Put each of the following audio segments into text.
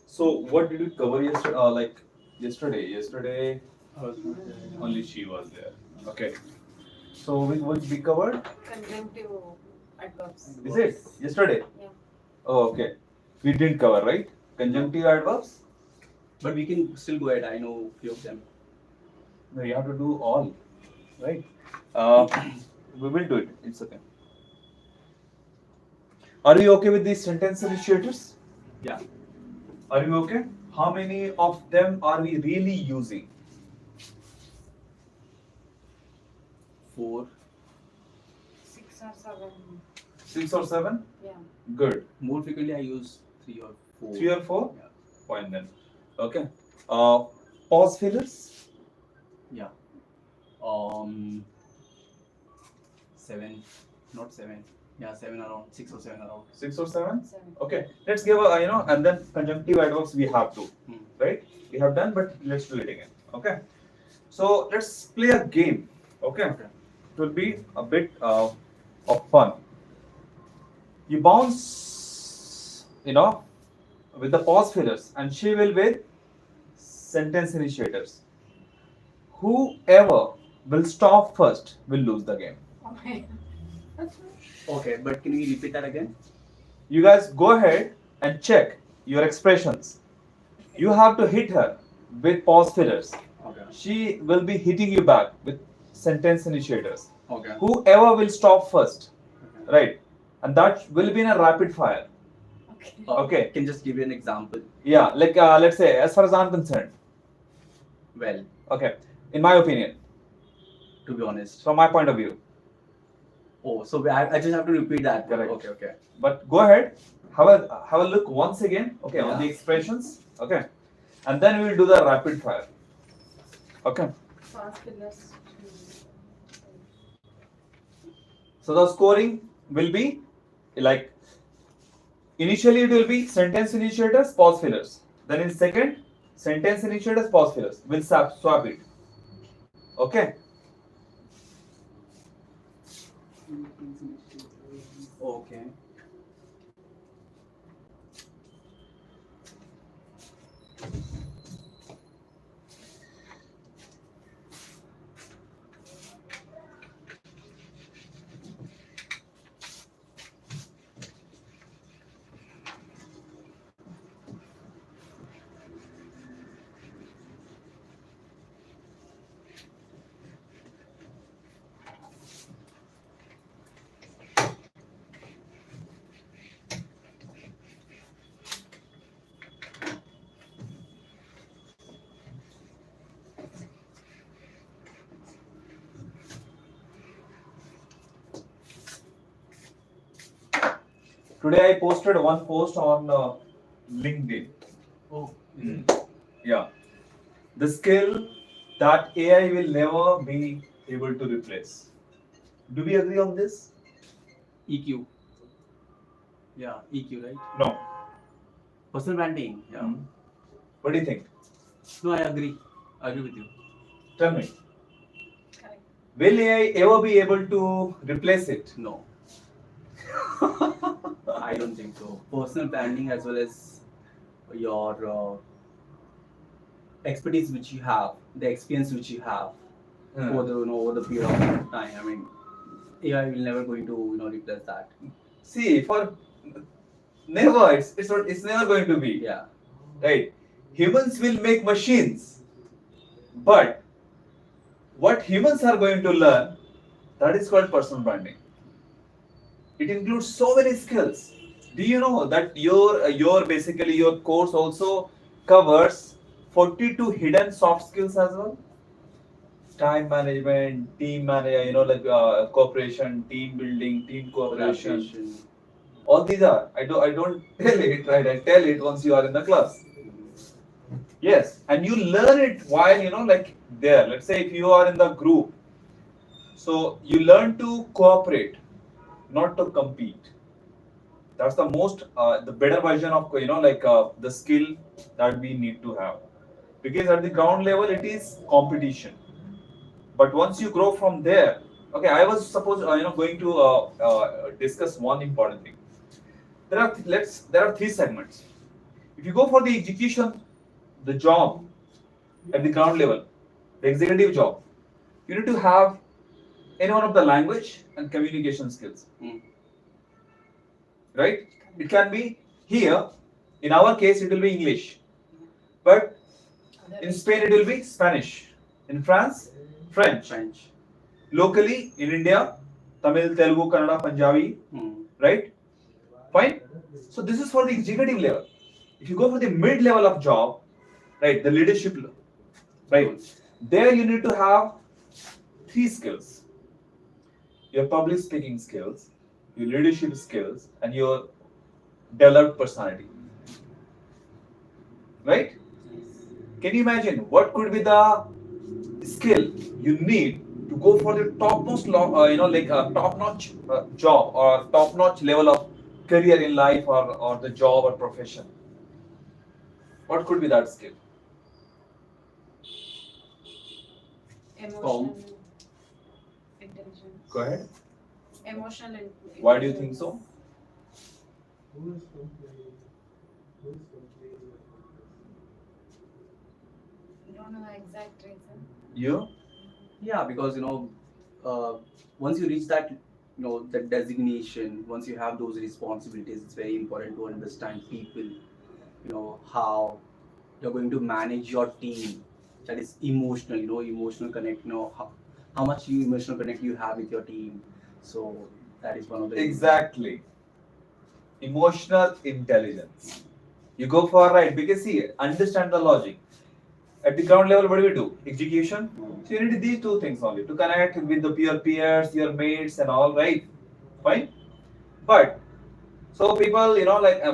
So what did we cover yesterday? Yesterday only she was there. Okay. So we covered. Conjunctive adverbs. Is it yesterday? Yeah. Oh, okay. We didn't cover, right? Conjunctive adverbs. But we can still go ahead. I know few of them. No, you have to do all, right? We will do it. It's okay. Are you okay with these sentence initiators? Yeah. Are you okay? How many of them are we really using? 4. 6 or 7. 6 or 7? Yeah. Good. More frequently, I use 3 or 4. 3 or 4? Yeah. Fine then. Okay. Pause fillers? Yeah. 7. Not 7. Yeah, 7 around. 6 or 7 around. 6 or 7? 7. Okay. Let's give a, and then conjunctive adverbs we have to. Right? We have done, but let's do it again. Okay. So let's play a game. Okay. It will be a bit of fun. You bounce, with the pause fillers, and she will with sentence initiators. Whoever will stop first will lose the game. Oh my God. Okay, but can we repeat that again? You guys go ahead and check your expressions. You have to hit her with pause fillers. Okay. She will be hitting you back with sentence initiators. Okay. Whoever will stop first, Okay. right? And that will be in a rapid fire. Okay. Okay. Can just give you an example. Yeah, like let's say, as far as I'm concerned, Well, okay, in my opinion, to be honest. from my point of view, Oh, so I just have to repeat that. Correct. Okay, okay. but go ahead, have a look once again, okay, on the Yeah. expressions, okay, and then we will do the rapid fire. Okay. Fast fillers. So the scoring will be like initially it will be sentence initiators, pause fillers. Then in second, sentence initiators, pause fillers. We'll swap it. Okay. Okay. Today I posted one post on LinkedIn. Oh. Yeah. The skill that AI will never be able to replace. Do we agree on this? EQ. Yeah, EQ, right? No. Personal branding. Yeah. What do you think? No, I agree. I agree with you. Tell me. Correct. Will AI ever be able to replace it? No. I don't think so. Personal branding as well as your expertise which you have, the experience which you have over the period of time. I mean, AI will never going to replace that. See, for never, it's never going to be. Yeah. Right? Humans will make machines, but what humans are going to learn, that is called personal branding. It includes so many skills. Do you know that your basically your course also covers 42 hidden soft skills as well? Time management, team management, cooperation, team building, team cooperation. Collaboration. All these are. I don't tell it, right? I tell it once you are in the class. Yes, and you learn it while there. Let's say if you are in the group, So you learn to cooperate, not to compete. That's the most, the better version of the skill that we need to have. Because at the ground level, it is competition. But once you grow from there, okay, I was suppose going to discuss one important thing. There are three segments. If you go for the execution, the job at the ground level, the executive job, you need to have any one of the language and communication skills, right? It can be here, in our case, it will be English, but in Spain, it will be Spanish. In France, French. French. Locally, in India, Tamil, Telugu, Kannada, Punjabi, right? Fine. So this is for the executive level. If you go for the mid level of job, right, the leadership, right, there you need to have three skills: your public speaking skills, your leadership skills, and your developed personality. Right? Can you imagine what could be the skill you need to go for the topmost, top-notch job or top-notch level of career in life, or the job or profession? What could be that skill? Emotional intelligence. Go ahead. Emotional intelligence. Why do you think so? You don't know the exact reason. You? Yeah, because once you reach that, that designation, once you have those responsibilities, it's very important to understand people. How you're going to manage your team. That is emotional. Emotional connect. How much emotional connect you have with your team. So that is one of the Exactly. Emotional intelligence. You go for right because see, understand the logic. At the ground level, what do we do? Execution. So you need these two things only to connect with your peers, your mates, and all, right? Fine. But so people,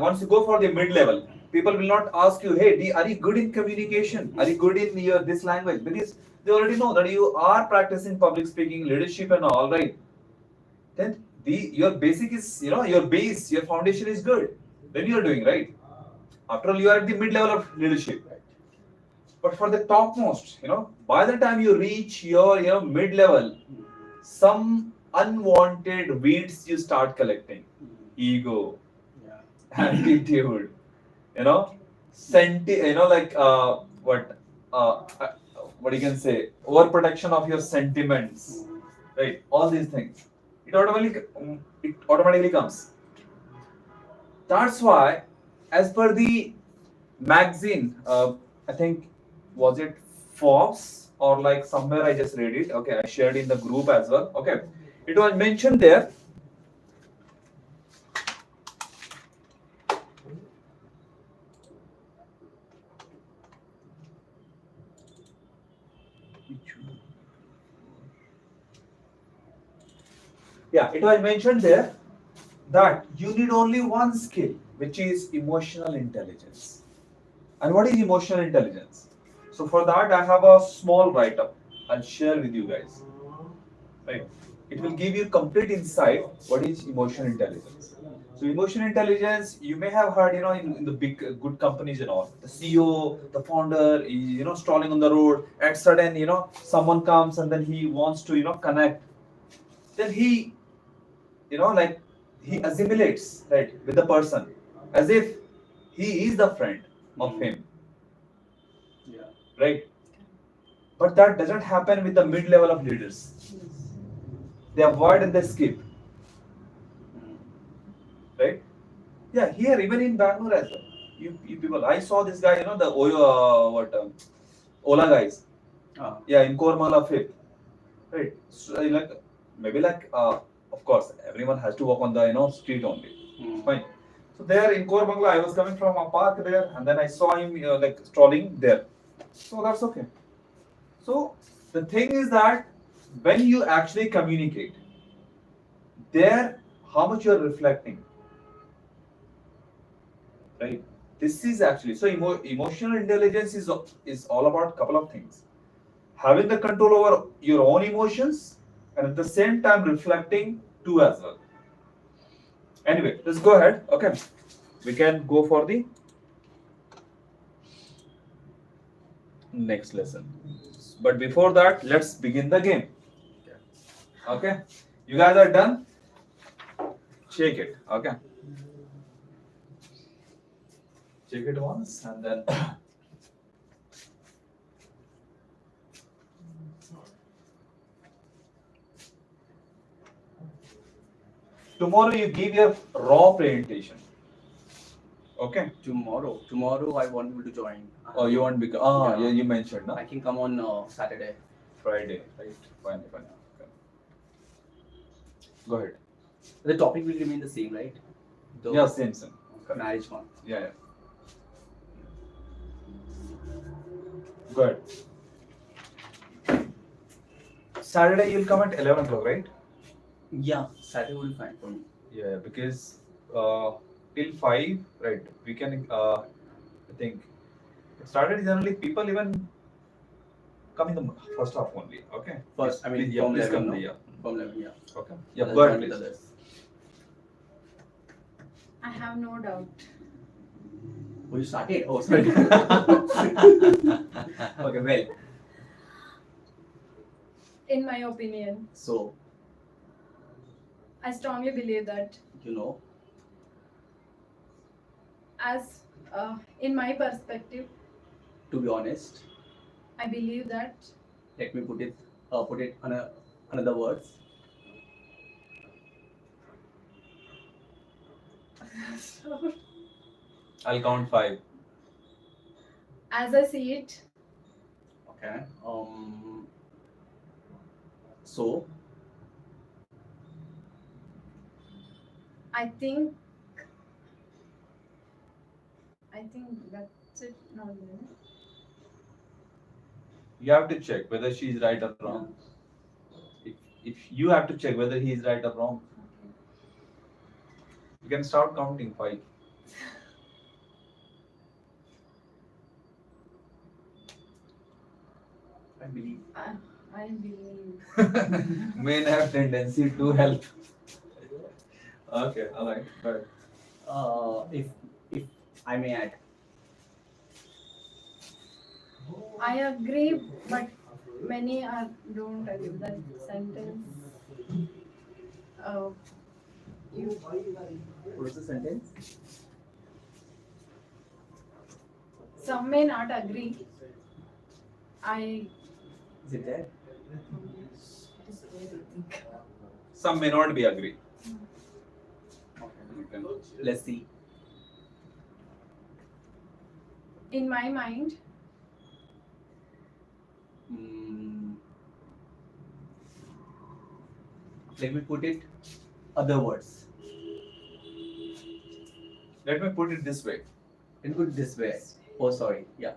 once you go for the mid level, people will not ask you, hey, are you good in communication? Are you good in your this language? Because they already know that you are practicing public speaking, leadership, and all, right? Then your basic is, your base, your foundation is good. Then you are doing right. After all, you are at the mid level of leadership. But for the topmost, by the time you reach your mid level, some unwanted weeds you start collecting: ego, attitude, what you can say, overprotection of your sentiments, right? All these things, it automatically comes. That's why, as per the magazine, I think, was it Forbes or like somewhere I just read it. Okay, I shared in the group as well. Okay, it was mentioned there. Yeah, it was mentioned there that you need only one skill, which is emotional intelligence. And what is emotional intelligence? So for that, I have a small write-up. I'll share with you guys. Right? It will give you complete insight what is emotional intelligence. So emotional intelligence, you may have heard, in the big good companies and all, the CEO, the founder, strolling on the road. At sudden, someone comes and then he wants to, connect. Then he, like he assimilates, right, with the person as if he is the friend of him, Yeah. right? But that doesn't happen with the mid level of leaders. They avoid and they skip, right? Yeah, here even in Bangalore as well. You people, I saw this guy, the Ola guys. Yeah, in Kormala Fifth, right? So, maybe of course, everyone has to walk on the street only. Fine. So there in Korbangla, I was coming from a park there, and then I saw him strolling there. So that's okay. So the thing is that when you actually communicate, there how much you are reflecting, right? This is actually so emotional intelligence is all about couple of things: having the control over your own emotions and at the same time reflecting 2 as well. Anyway, let's go ahead. Okay, we can go for the next lesson. But before that, let's begin the game. Okay, you guys are done? Check it. Okay, check it once and then. Tomorrow you give your raw presentation. Okay. Tomorrow I want you to join. Oh, you want to become? Yeah, you mentioned, no? I can come on Saturday. Friday, right? Fine. Okay. Go ahead. The topic will remain the same, right? The Yeah, same. Correct. marriage one. Yeah. Go ahead. Saturday you'll come at 11 o'clock, right? Yeah, Saturday will be fine for me. Yeah, because till 5, right? We can, I think, Saturday generally people even come in the first half only. Okay. First, I mean, please, yeah, from please 11, come no? there, yeah. From 11, yeah. Okay. Yeah, Others go ahead, join with please. others. I have no doubt. Oh, you started? Oh, sorry. Okay, well. In my opinion, So, I strongly believe that you know, as in my perspective, to be honest, I believe that let me put it on another words. I'll count 5. as I see it, Okay. So, I think that's it. No, no. You have to check whether she is right or wrong. If you have to check whether he is right or wrong, Okay. you can start counting 5. I believe. I believe. Men have tendency to help. Okay, alright. Right. If I may add, I agree, but many don't agree with that sentence. You what's the sentence? some may not agree. Is it there? Some may not be agree. Okay. Let's see. In my mind, Let me put it other words. Let me put it this way. Let me put it this way. Oh, sorry. Yeah.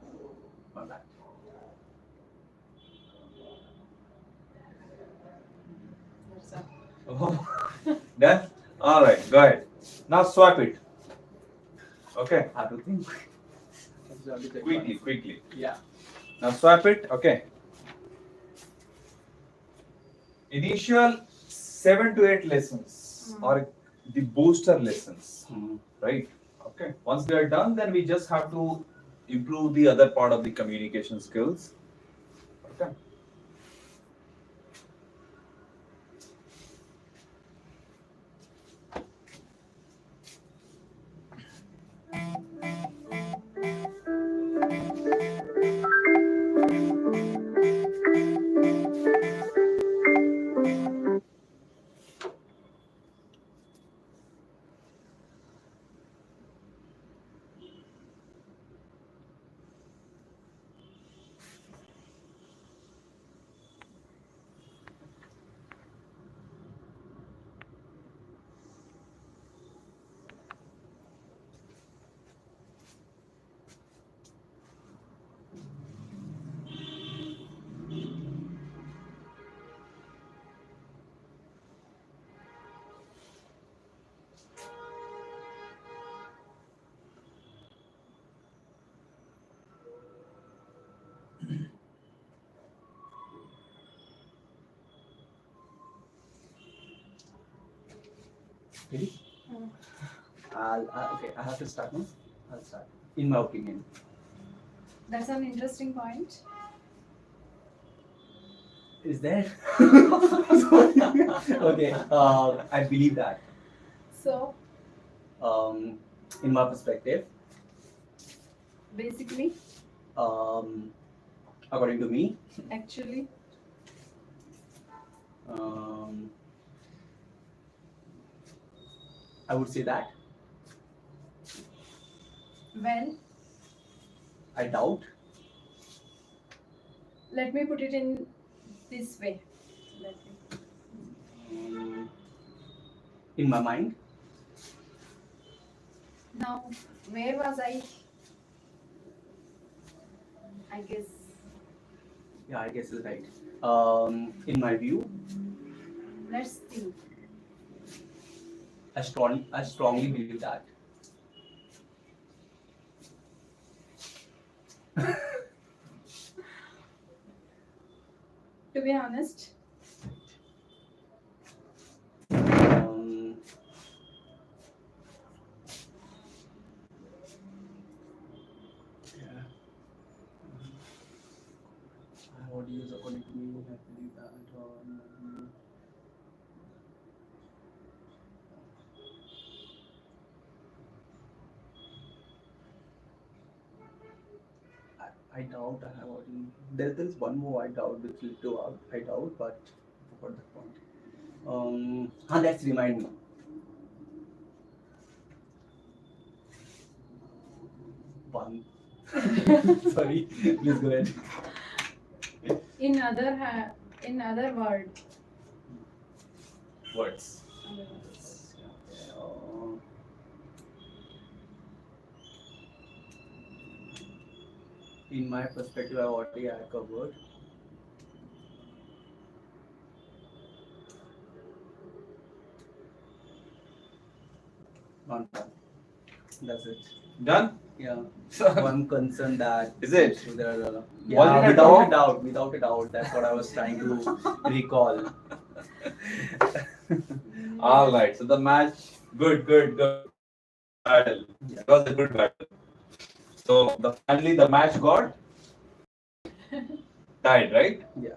My bad. Done? Alright, go ahead. Now swap it. Okay, I have to think. quickly. Yeah. Now swap it. Okay. Initial 7 to 8 lessons are the booster lessons, right? Okay. Once we are done, then we just have to improve the other part of the communication skills. Okay. Ready? Hmm. Okay, I have to start now. I'll start. In my opinion, That's an interesting point. is there? Sorry. Okay, I believe that. So Um, in my perspective, basically, um, according to me, actually, um, I would say that well, I doubt. let me put it in this way. Let me. Um, in my mind, Now, where was I? I guess yeah, I guess is right. In my view, let's think. I strongly believe that. To be honest, Um, yeah. What do you use according to me? I believe that. I doubt I have already. There's one more I doubt, which will do out. I doubt, but I forgot that point. Let's remind me. One. Sorry, please go ahead. in other in other words, Words. In my perspective, I already had covered. Not done. That's it. Done? Yeah. So, One concern that is it? so there are What yeah, did I without a doubt. That's what I was trying to recall. All right. So the match, good battle. Yeah. It was a good battle. So finally the match got tied, right? Yeah.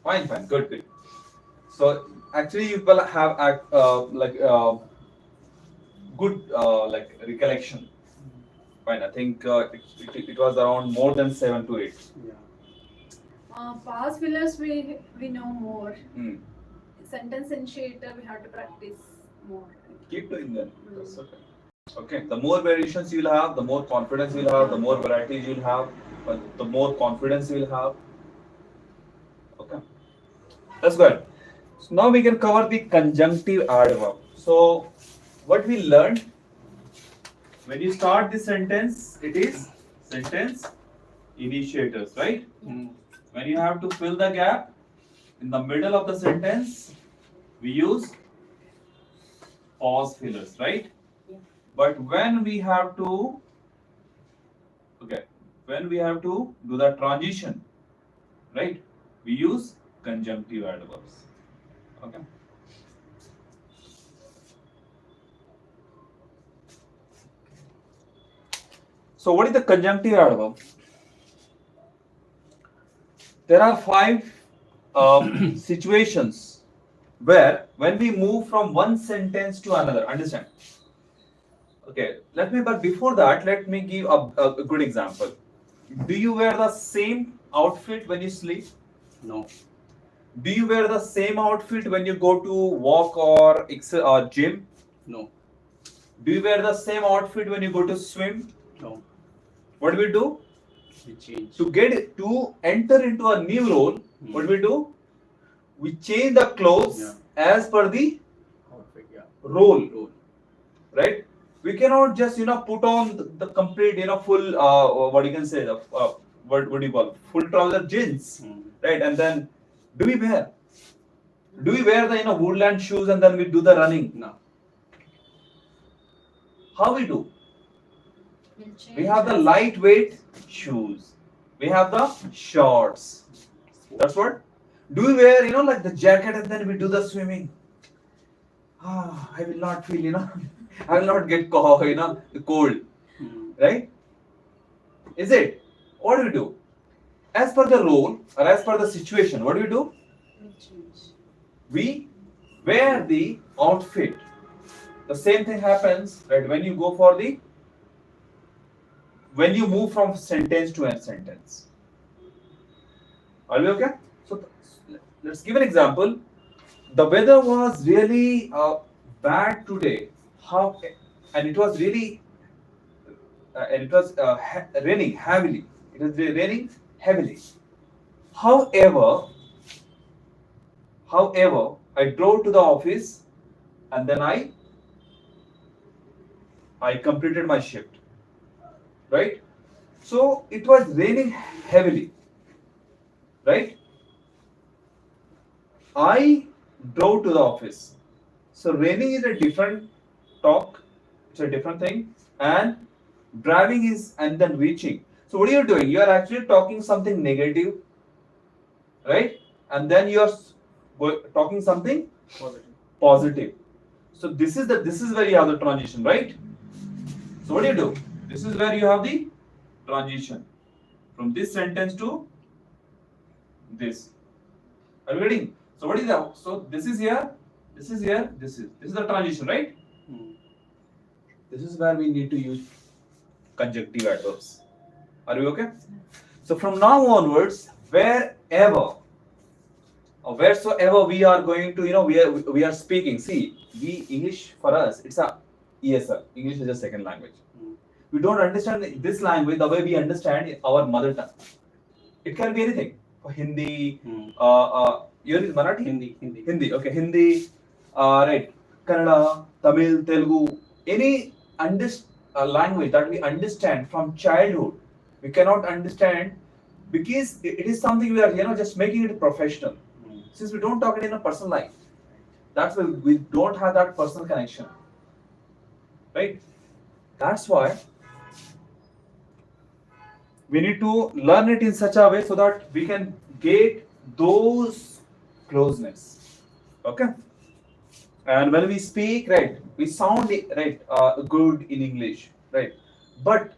Fine, good. So actually you will have good like recollection. Fine. I think it was around more than 7 to 8. Yeah. past fillers we know more. Hmm. Sentence initiator we have to practice more. Keep doing that. That's okay. Okay. The more variations you'll have, the more confidence you'll have, the more varieties you'll have, but the more confidence you'll have. Okay. That's good. So now we can cover the conjunctive adverb. So what we learned when you start the sentence, it is sentence initiators, right? Mm. When you have to fill the gap in the middle of the sentence, we use pause fillers, right? Yeah. But when we have to when we have to do the transition, right? We use conjunctive adverbs. Okay. So what is the conjunctive adverb? There are 5 situations where when we move from one sentence to another, understand? Okay, but before that, let me give a good example. Do you wear the same outfit when you sleep? No. Do you wear the same outfit when you go to walk or gym? No. Do you wear the same outfit when you go to swim? No. What do we do? We change. To enter into a new role, what do we do? We change the clothes as per the Outfit, yeah. role, right? We cannot just put on the complete full what you can say the what do you call full trouser jeans, right? And then do we wear the woodland shoes and then we do the running? No. How we do? We'll change We have the as- lightweight shoes. We have the shorts. That's what. Do we wear like the jacket and then we do the swimming? I will not feel, I will not get cold, right? Is it? What do you do? As per the role or as per the situation, what do you do? We change. We wear the outfit. The same thing happens, right, when you move from sentence to a sentence. Are we okay? So let's give an example. The weather was really bad today. How? And it was really and it was raining heavily. It was raining heavily. However, I drove to the office and then I completed my shift. Right? So it was raining heavily. Right? I drove to the office. So raining is a different talk. It's a different thing. And driving is and then reaching. So what are you doing? You are actually talking something negative, right? And then you are talking something positive. So this is where you have the transition, right? So what do you do? This is where you have the transition from this sentence to this. Are you getting? So what is that? So this is here, this is here, this is the transition, right? This is where we need to use conjunctive adverbs. Are you okay? So from now onwards, wherever or wheresoever we are going to, we are speaking. See, English for us, it's a ESL. English is a second language. We don't understand this language the way we understand our mother tongue. It can be anything. Hindi, yours is Marathi? Hindi. Okay, Hindi, right. Kannada, Tamil, Telugu, any language that we understand from childhood, we cannot understand because it is something we are, just making it professional. Since we don't talk it in a personal life, that's why we don't have that personal connection, right? That's why we need to learn it in such a way so that we can get those closeness. Okay. And when we speak, right, we sound good in English, right? But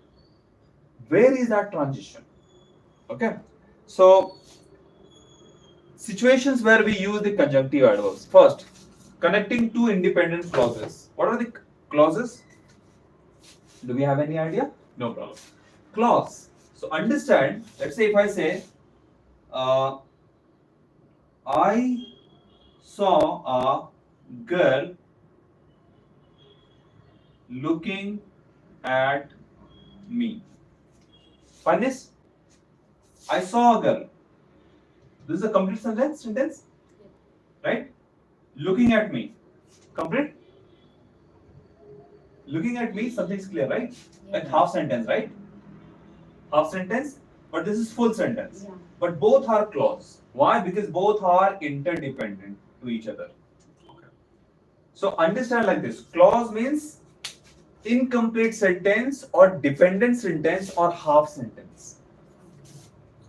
where is that transition? Okay. So situations where we use the conjunctive adverbs. First, connecting two independent clauses. What are the clauses? Do we have any idea? No problem. Clause. So understand, let's say if I say, I saw a girl looking at me. Find this? I saw a girl. This is a complete sentence? Right? Looking at me. Complete? Looking at me, something's clear, right? Yeah. Like half sentence, right? Half sentence, but this is full sentence. Yeah. But both are clause. Why? Because both are interdependent to each other. Okay. So understand like this. Clause means incomplete sentence or dependent sentence or half sentence.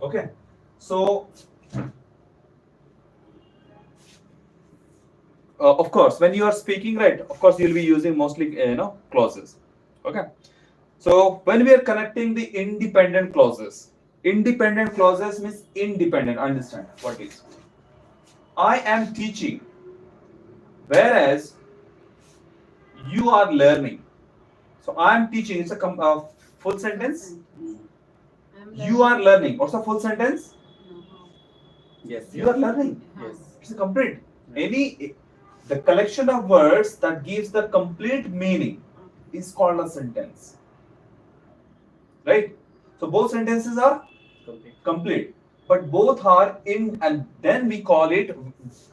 Okay. So of course, when you are speaking, right, of course you'll be using mostly clauses. Okay. So when we are connecting the independent clauses means independent. Understand what is? I am teaching, whereas you are learning. So I am teaching. It's a full sentence. You are learning. What's a full sentence? Yes. You are learning. Yes. It's a complete. The collection of words that gives the complete meaning is called a sentence. Right? So both sentences are complete. But both are in, and then we call it,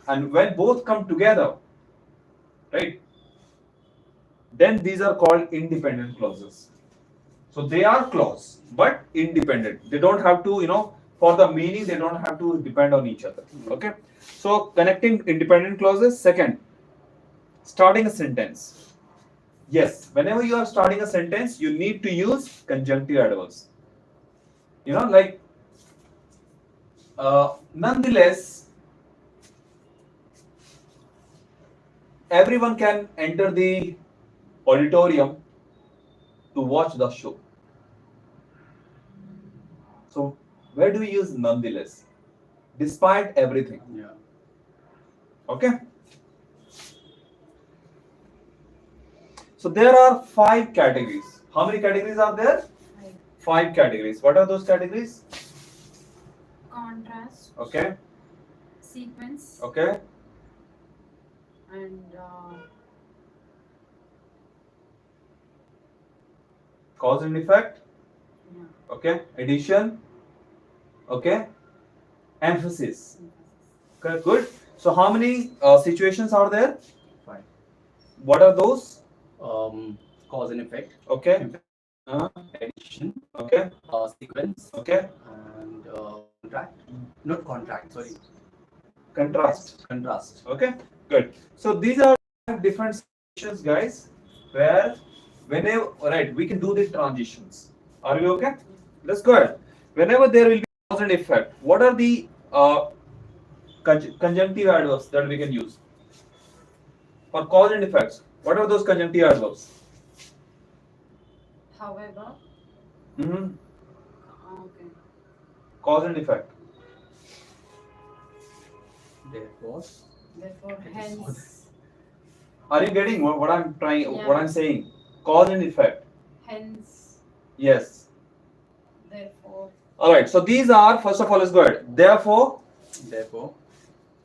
and when both come together, right? Then these are called independent clauses. So they are clause, but independent. They don't have to, for the meaning, they don't have to depend on each other. Okay. So connecting independent clauses. Second, starting a sentence. Yes, whenever you are starting a sentence, you need to use conjunctive adverbs. Like nonetheless, everyone can enter the auditorium to watch the show. So where do we use nonetheless? Despite everything. Yeah. Okay. So there are 5 categories. How many categories are there? 5 categories. What are those categories? Contrast, Okay. sequence, Okay. and Cause and effect. yeah, Okay. Addition. Okay. Emphasis. Okay. Good. So how many situations are there? 5. What are those? Cause and effect, Okay. Uh, addition, okay. sequence, Okay. and contract. Not contract, sorry. Contrast. Contrast. Okay. Good. So these are 5 different situations, guys, where whenever right we can do the transitions. Are we okay? Let's go ahead. Whenever there will be cause and effect, what are the conjunctive adverbs that we can use for cause and effects? What are those conjunctive adverbs? however, Mm-hmm. okay, Cause and effect. Therefore, therefore, hence, Are you getting what I'm trying? Yeah. What I'm saying? Cause and effect. hence, Yes. therefore, All right. So these are first of all. Let's go ahead. Therefore,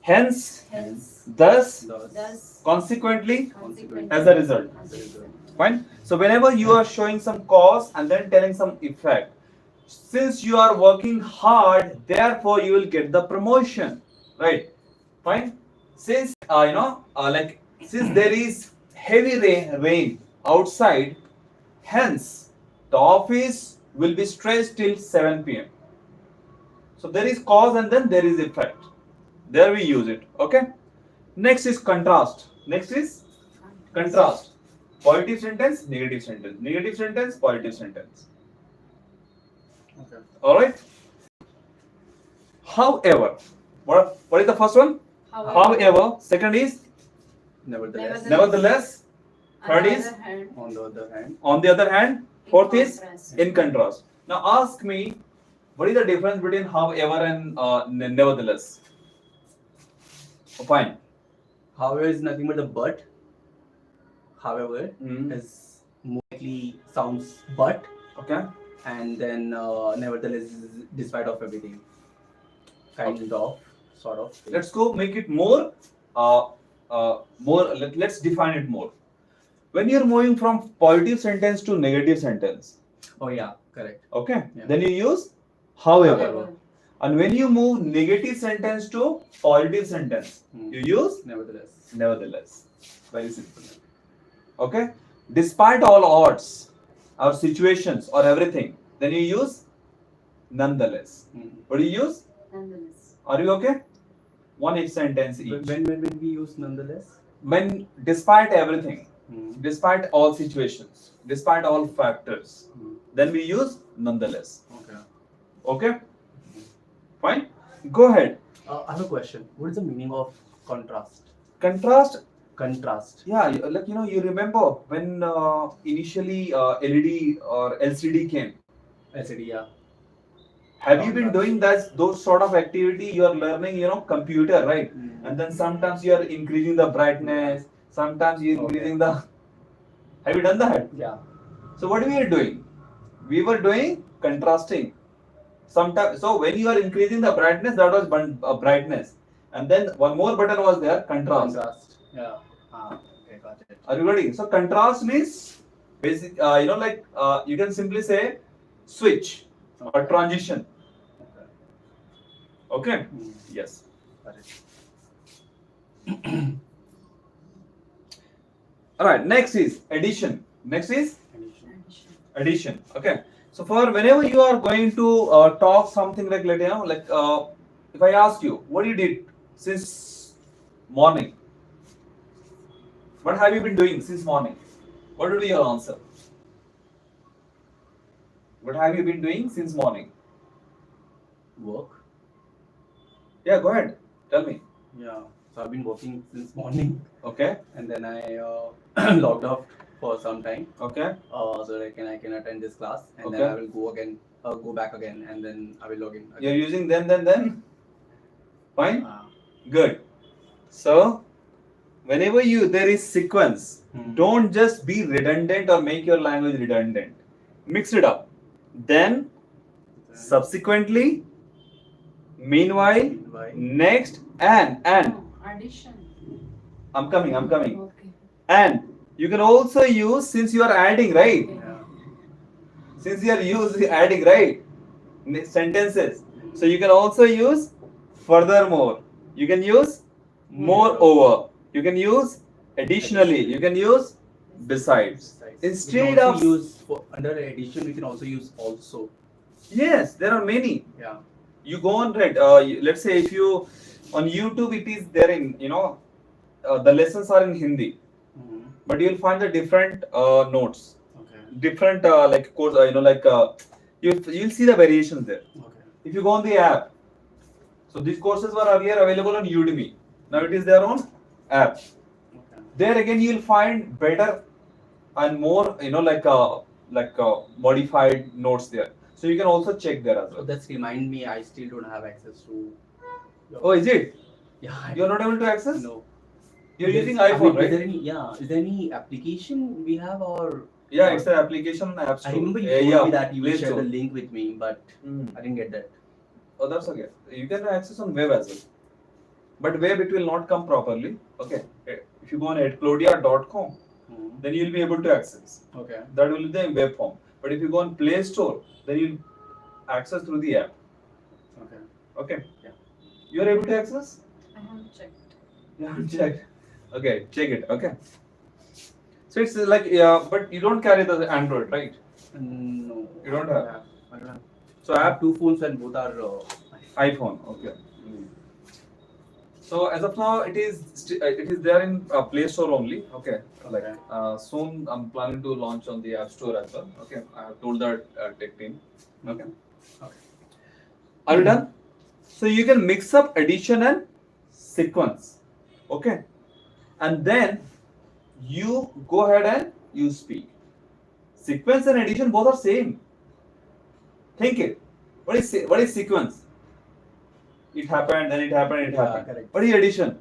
hence, hence, thus, thus, consequently, consequently, as a result. Fine. So whenever you are showing some cause and then telling some effect, since you are working hard, therefore you will get the promotion, right? Fine. Since since there is heavy rain outside, hence the office will be stretched till 7 p.m. So there is cause and then there is effect. There we use it. Okay. Next is contrast. Next is contrast. Positive sentence, negative sentence. Negative sentence, positive sentence. okay. Alright. However, what is the first one? However. Second is Nevertheless, nevertheless. Third is hand, on the other hand, on the other hand. Fourth is contrast. in contrast. Now ask me, what is the difference between however and nevertheless? Fine. however is nothing but the but. However Mhm. is more likely sounds but, Okay. and then nevertheless is despite of everything. Kind of, sort of. Let's go make it more. Let's define it more. When you're moving from positive sentence to negative sentence, Oh yeah, correct. okay, Yeah. then you use however. However, And when you move negative sentence to positive sentence, you use Nevertheless. nevertheless. Very simple. Okay, despite all odds, or situations, or everything, then you use nonetheless. What do you use? nonetheless, Are you okay? One each sentence each. When we use nonetheless? When despite everything, Hmm. despite all situations, despite all factors, then we use nonetheless. Okay. Okay? Fine? Go ahead. I have a question. What is the meaning of contrast? Contrast. Contrast. Yeah, you remember when initially LED or LCD came. LCD, yeah. Have you been doing those sort of activity? You are learning, computer, right? And then sometimes you are increasing the brightness, sometimes you are increasing the. Have you done that? Yeah. So what we are doing? We were doing contrasting. Sometimes, so when you are increasing the brightness, that was brightness, and then one more button was there, contrast. Contrast. Yeah. Okay, got it. Are you ready? So contrast means basic. You can simply say switch or transition. Okay. Okay. Yes. Got it. All right. Next is addition. Next is Addition. addition. Okay. So for whenever you are going to talk something like if I ask you what you did since morning, what have you been doing since morning? What will be your answer? What have you been doing since morning? Work. Yeah, go ahead. Tell me. Yeah. So I've been working since morning, Okay. and then I logged off for some time, Okay. so that I can attend this class, and then Okay. I will go back again, and then I will log in You're again. using then. Fine. Ah. Good. So whenever there is sequence, Hmm. don't just be redundant or make your language redundant. Mix it up. Then subsequently, meanwhile, next, and No, addition. I'm coming. Okay. And you can also use, since you are adding, right? Yeah. Since you are adding, right? Sentences. So you can also use furthermore. You can use moreover. You can use additionally. You can use besides. We Instead can also of use under addition, we can also use also. yes, there are many. Yeah. You go on, right? Let's say if you on YouTube, it is there in the lessons are in Hindi, Hmm. but you'll find the different notes, Okay. different like course, you'll see the variations there. Okay. If you go on the app, so these courses were earlier available on Udemy. Now it is their own app. Okay. There again, you'll find better and more, modified notes there. So you can also check there as So well. that's remind me, I still don't have access to. Oh, is it? Yeah. You're not able to access? No. You're There's- using I iPhone, mean, right? is there any application we have, or? Yeah, it's an application on App Store. I remember you Yeah, told me that you Play will share Store. the link with me, but I didn't get that. Oh, that's okay. You can access on web as well. But web, it will not come properly. Okay. If you go on claudia.com, Hmm. then you'll be able to access. Okay. That will be the web form. But if you go on Play Store, then you'll access through the app. Okay. Okay. Yeah. You're able to access? I haven't checked. You haven't checked. Okay, check it. Okay. So it's like, yeah, but you don't carry the Android, right? No. You don't have? I don't have. So I app have two phones and both are. iPhone. Okay. So as of now, it is there in Play Store only. Okay. Like soon, I'm planning to launch on the App Store as well. Okay. I have told that tech team. Okay. Okay. Are you done? So you can mix up addition and sequence. Okay. And then you go ahead and you speak. Sequence and addition both are same. Think it. What is sequence? It happened, then it happened, it Yeah, happened. correct. What is addition?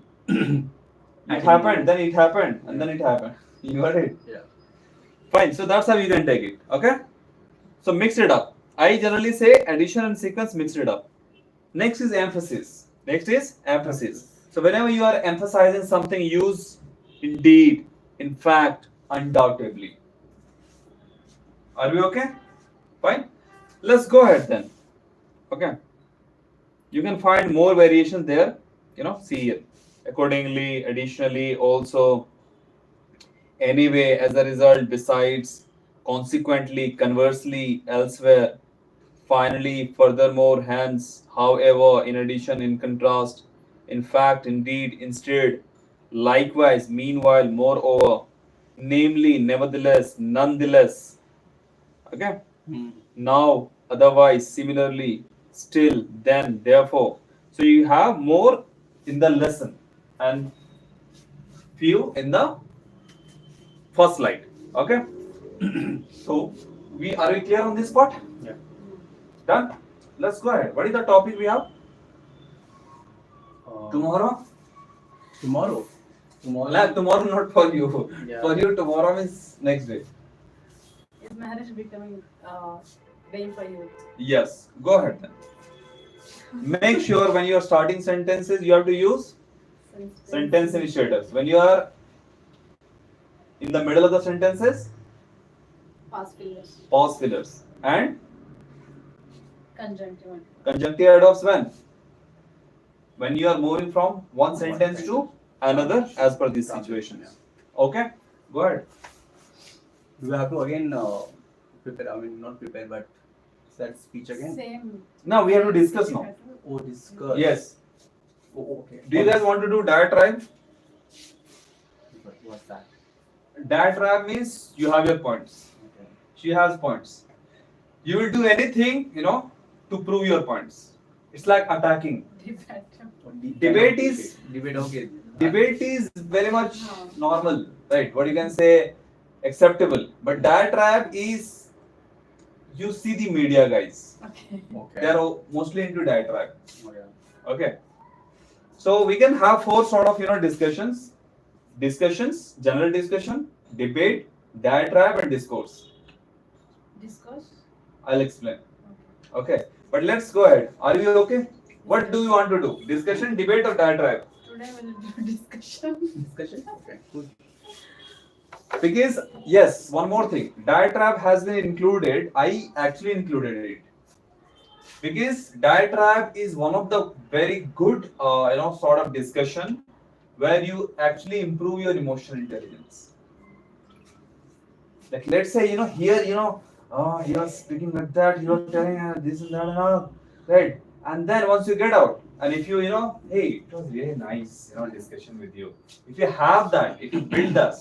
It happened, then it happened, and then it happened. You got it? Yeah. Fine. So that's how you can take it. Okay? So mix it up. I generally say addition and sequence, mix it up. Next is emphasis. So whenever you are emphasizing something, use indeed, in fact, undoubtedly. Are we okay? Fine. Let's go ahead then. Okay. You can find more variations there. See here. Accordingly, additionally, also, anyway, as a result, besides, consequently, conversely, elsewhere, finally, furthermore, hence, however, in addition, in contrast, in fact, indeed, instead, likewise, meanwhile, moreover, namely, nevertheless, nonetheless. Okay? Hmm. Now, otherwise, similarly, still, then, therefore. So you have more in the lesson and few in the first slide. Okay? So are we clear on this part? Yeah. Done? Let's go ahead. What is the topic we have? Tomorrow? Tomorrow. Tomorrow not for you. Yeah. For you, tomorrow means next day. Is marriage becoming vain for you? Yes. Go ahead then. Make sure when you are starting sentences, you have to use sentence initiators. When you are in the middle of the sentences, pause fillers. And Conjunctive. conjunctive adverbs when you are moving from one sentence to another as per these situations. Okay, go ahead. Do we have to again prepare? I mean, not prepare, but set speech again. Same. Now we have to discuss now. Oh, discuss. Yes. Oh, okay. Do you guys want to do diatribe? What's that? Diatribe means you have your points. Okay. She has points. You will do anything, to prove your points. It's like attacking. Debate is- debate. Okay. Debate is very much Huh. normal, right? What you can say, acceptable. But diatribe is, you see the media guys. Okay. Okay. They are mostly into diatribe. Okay. Okay. So we can have four sort of discussions. Discussions, general discussion, debate, diatribe, and discourse. Discuss. I'll explain. Okay. Okay. But let's go ahead. Are you okay? What do you want to do? Discussion, debate, or diatribe? Today we'll do discussion. Discussion. Okay. Good. Because yes, one more thing. Diatribe has been included. I actually included it because diatribe is one of the very good, sort of discussion where you actually improve your emotional intelligence. Like let's say here you are speaking like that, you are telling this and that and all, right? And then once you get out, and if hey, it was really nice discussion with you. If you have that, if you build that,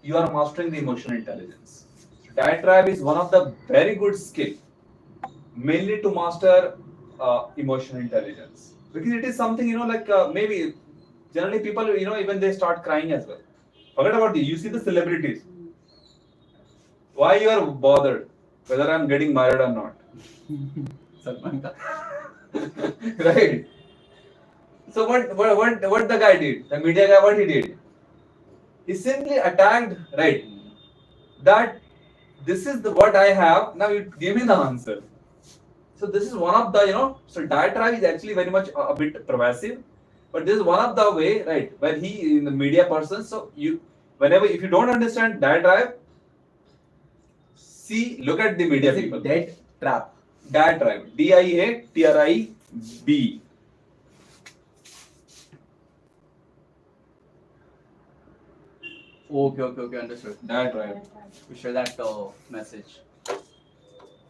you are mastering the emotional intelligence. So diatribe is one of the very good skill, mainly to master emotional intelligence, because it is something like maybe generally people even they start crying as well. Forget about you see the celebrities. Why you are bothered whether I'm getting married or not? Salman Khan. Right. So what the guy did? The media guy, what he did? He simply attacked, right? That this is the what I have. Now you give me the answer. So this is one of the So diatribe is actually very much a bit pervasive, but this is one of the way, right, where he in the media person. So you whenever if you don't understand diatribe, see look at the media Is it people. dead trap? Diatribe. DIATRIB. Okay. Understood. Diatribe. We share that message.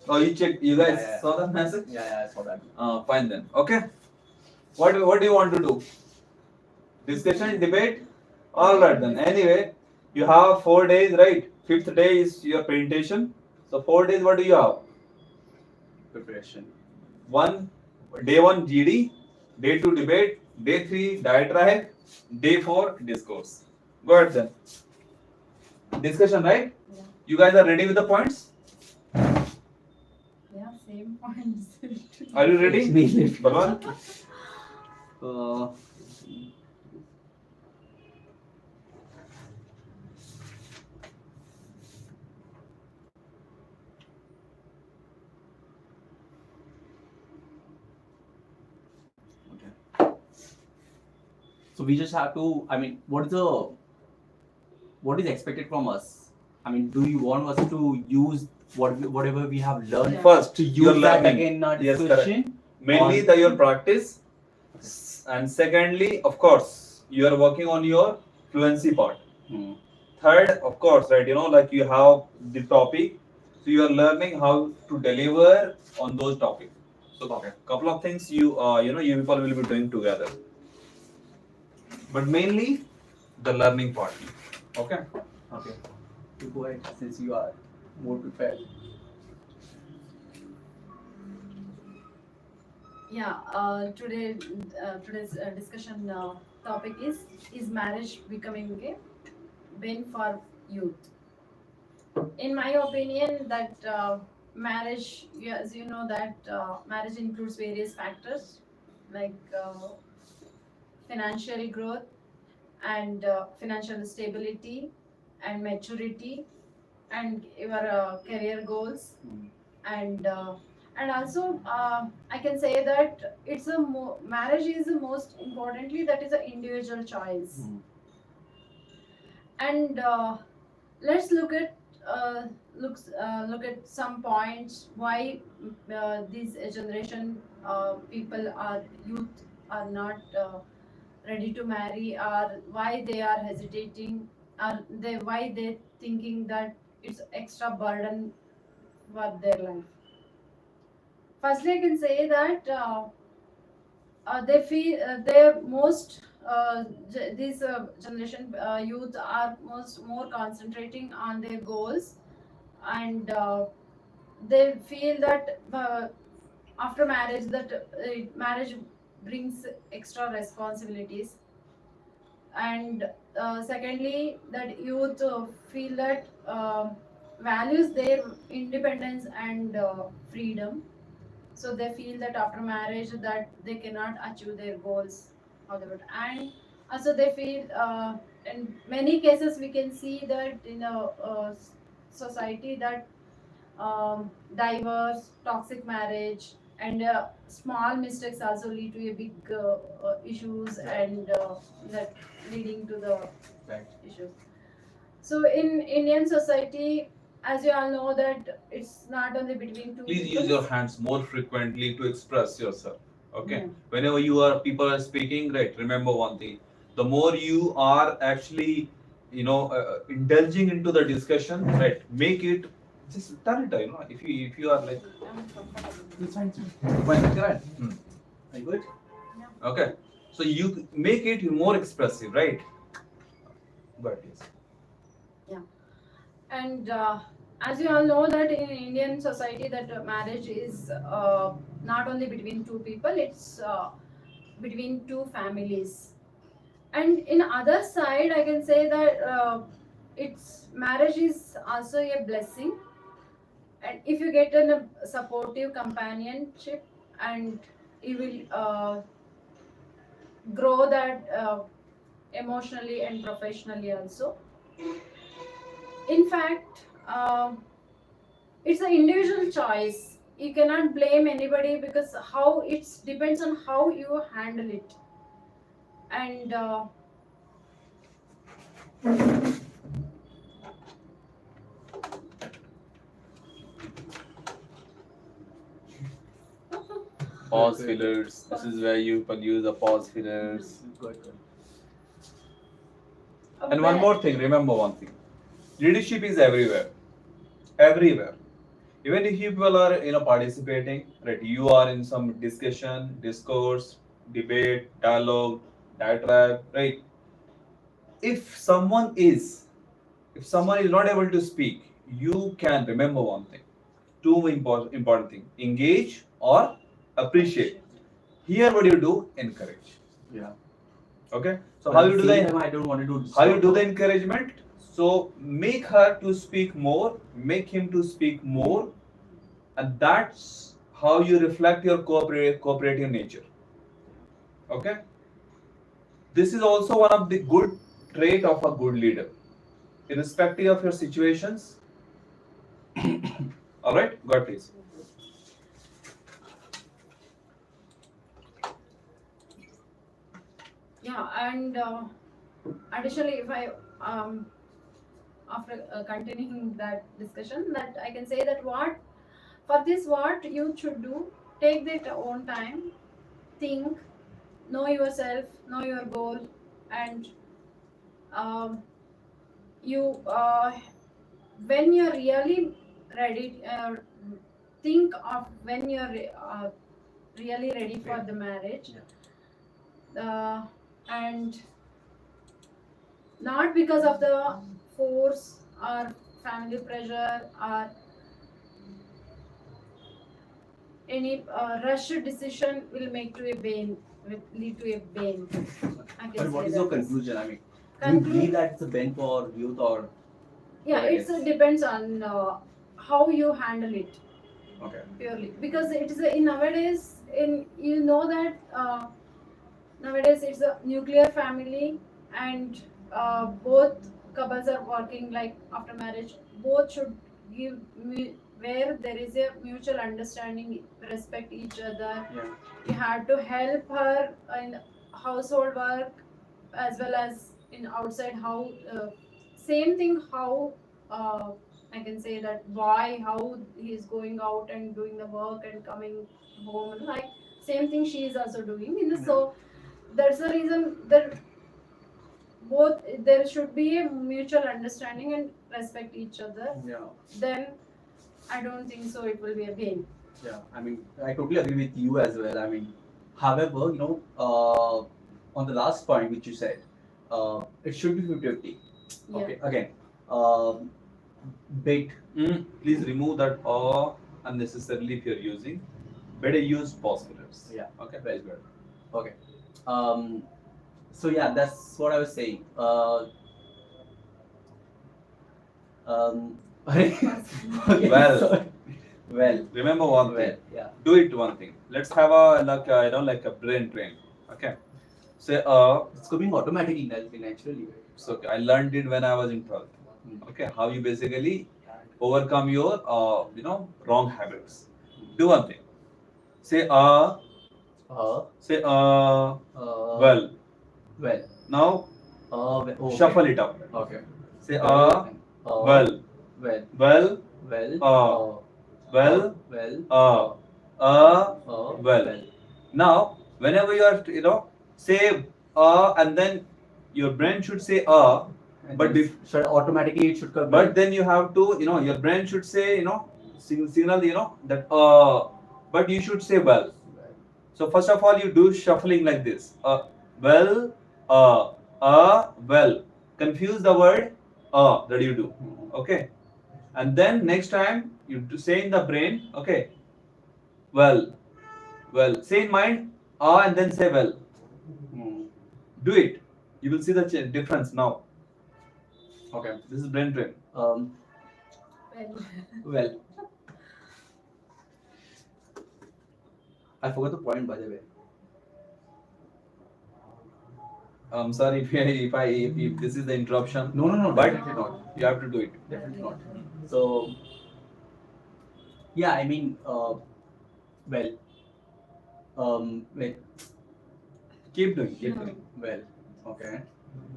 Oh, you check. You guys Yeah. saw that message? Yeah, I saw that. Fine then. Okay. What do you want to do? Discussion, debate. All right then. Anyway, you have 4 days, right? Fifth day is your presentation. So 4 days. What do you have? Preparation. Day one GD, day two debate, day three diatribe, day four discourse. Go ahead then. Discussion, right? Yeah. You guys are ready with the points? Yeah, same points. Are you ready? Balwan? Uh, okay. So we just have to. I mean, what is expected from us? I mean, do you want us to use whatever we have learned Yeah. First, to you're use that learning. again in our Yes, discussion? Mainly Or- your practice, and secondly, of course, you are working on your fluency part. Hmm. Third, of course, right? Like you have the topic, so you are learning how to deliver on those topics. So, Okay. couple of things you you people will be doing together, but mainly the learning part. Okay. Okay. You go ahead since you are more prepared. Yeah. Today's discussion topic is marriage becoming a win for youth? In my opinion, that marriage, as you know, that marriage includes various factors like financial growth and financial stability and maturity and your career goals Hmm. and also I can say that marriage is the most importantly that is an individual choice. Hmm. And let's look at some points why this generation people are youth are not ready to marry, or why they are hesitating, or why they thinking that it's extra burden for their life. Firstly, I can say that they feel they most these generation youth are most more concentrating on their goals, and they feel that after marriage that marriage brings extra responsibilities, and secondly that youth feel that values their independence and freedom, so they feel that after marriage that they cannot achieve their goals however, and also they feel in many cases we can see that in a society that diverse, toxic marriage, and small mistakes also lead to a big issues, and that leading to the Right. issues. So in Indian society, as you all know, that it's not only between two Please people. use your hands more frequently to express yourself. Okay. Yeah. Whenever you are people are speaking, right? Remember one thing: the more you are actually, indulging into the discussion, right? Make it just turn it. If you are like, I'm comfortable. It's fine. Fine. Go ahead. hmm. Are you good? Okay. So you make it more expressive, right? But yes. And as you all know that in Indian society that marriage is not only between two people, it's between two families. And in other side, I can say that it's marriage is also a blessing. And if you get a supportive companionship, and you will grow that emotionally and professionally also. In fact, it's an individual choice. You cannot blame anybody because how it depends on how you handle it. And Pause fillers. This is where you can use the pause fillers. Good. And one more thing, remember one thing. Leadership is everywhere. Everywhere. Even if people are participating, right? You are in some discussion, discourse, debate, dialogue, diatribe, right? If someone is if someone is not able to speak, you can remember one thing. Two important thing. Engage or appreciate. Here what you do, encourage. Yeah. Okay? So But how at you the do same the time, I don't want to do. how you do the encouragement? So make her to speak more, make him to speak more, and that's how you reflect your cooperative nature. Okay? This is also one of the good trait of a good leader, irrespective of your situations. All right, got this. yeah, and additionally, if I after continuing that discussion, that I can say that what for this what you should do, take their own time, think, know yourself, know your goal, and um, you when you're really ready, think of when you're really ready for the marriage, and not because of the force or family pressure or any rush decision will make to a bane, will lead to a bane. I can But what say is your that. conclusion? I mean, do you believe that it's a ben for youth or? Yeah, what it it's is? depends on how you handle it Okay. purely, because it is in nowadays, in you know that nowadays it's a nuclear family, and both couples are working like after marriage. Both should give where there is a mutual understanding, respect each other. Yeah. You have to help her in household work as well as in outside how same thing how I can say that why how he is going out and doing the work and coming home, like same thing she is also doing in the so that's the reason that both there should be a mutual understanding and respect each other. Yeah. Then I don't think so it will be a pain. Yeah. I mean, I totally agree with you as well. I mean, however, on the last point which you said, it should be 50-50. Yeah. Okay. Again, um, bit. Please remove that or unnecessarily if you're using. better use pause fillers. Yeah. Okay. Very good. Okay. So yeah, that's what I was saying. Okay. Well. sorry. Well. Remember one Well. thing. Yeah. Do it one thing. Let's have a like a brain train. Okay. Say It's coming automatically, naturally. so okay, I learned it when I was in 12th. Okay, how you basically overcome your wrong habits. Do one thing. Say say well. Well. Now Okay. shuffle it up. Okay. Say Well. well. Well. Well. Well. Well. Well. Well. Now whenever you are say and then your brain should say but should automatically it should come. but then you have to your brain should say signal that but you should say well. So first of all you do shuffling like this well well, confuse the word that you do. Okay, and then next time you do say in the brain okay well say in mind and then say well. Do it, you will see the difference now. Okay. This is brain drain. Well, Well, I forgot the point, by the way. I'm sorry if this is the interruption. No, But definitely not. you have to do it. Definitely not. So, yeah, I mean, well, wait, Keep doing. well, okay.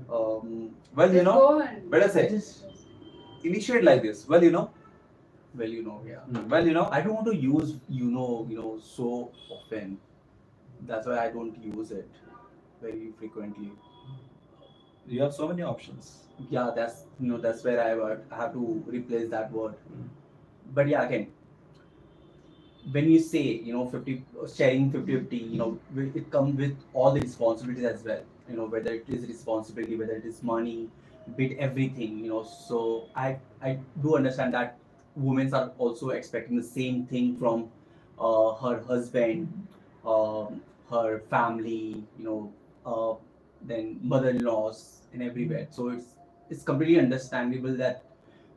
Well, just go ahead. better say Just, initiate like this. Well, yeah. Well, I don't want to use so often. That's why I don't use it very frequently. you have so many options. Yeah, that's where I have to replace that word. But yeah, again, when you say 50 sharing 50-50, it comes with all the responsibilities as well. Whether it is responsibility, whether it is money, bit everything. So I do understand that women are also expecting the same thing from her husband, her family, then mother-in-laws and everywhere. So it's completely understandable that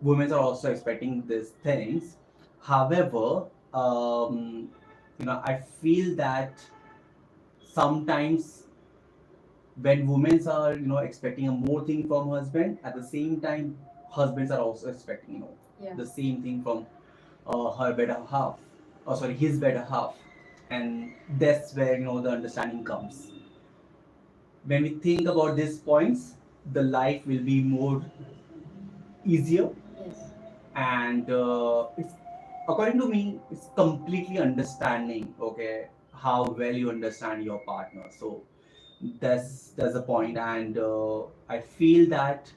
women are also expecting these things. However, I feel that sometimes when women are expecting a more thing from husband, at the same time husbands are also expecting Yeah. the same thing from her better half, or sorry, his better half, and that's where the understanding comes. When we think about these points, the life will be more easier, Yes. and it's, according to me, it's completely understanding, okay, how well you understand your partner. So that's the point, and I feel that,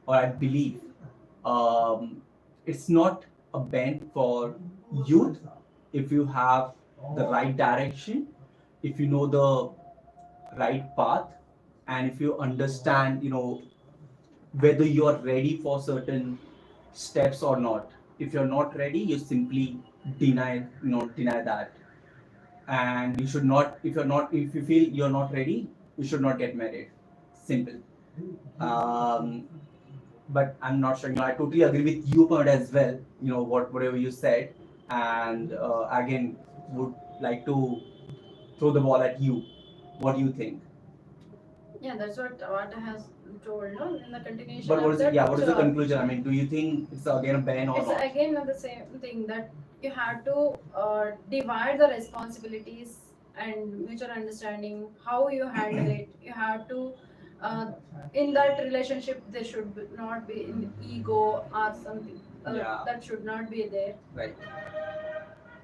or I believe, it's not a bent for youth if you have the right direction, if you know the right path, and if you understand whether you are ready for certain steps or not. If you're not ready, you simply deny that, and you should not. If you feel you're not ready, you should not get married. Simple. Um, but I'm not sure. I totally agree with you, point as well. Whatever you said, and again, would like to throw the ball at you. What do you think? Yeah, that's what Tabata has told, no? In the continuation But of that, what is the conclusion? I mean, do you think it's again a ban or it's not? again the same thing that you have to divide the responsibilities and mutual understanding, how you handle it. You have to, in that relationship, there should not be in ego or something. Yeah. That should not be there. Right.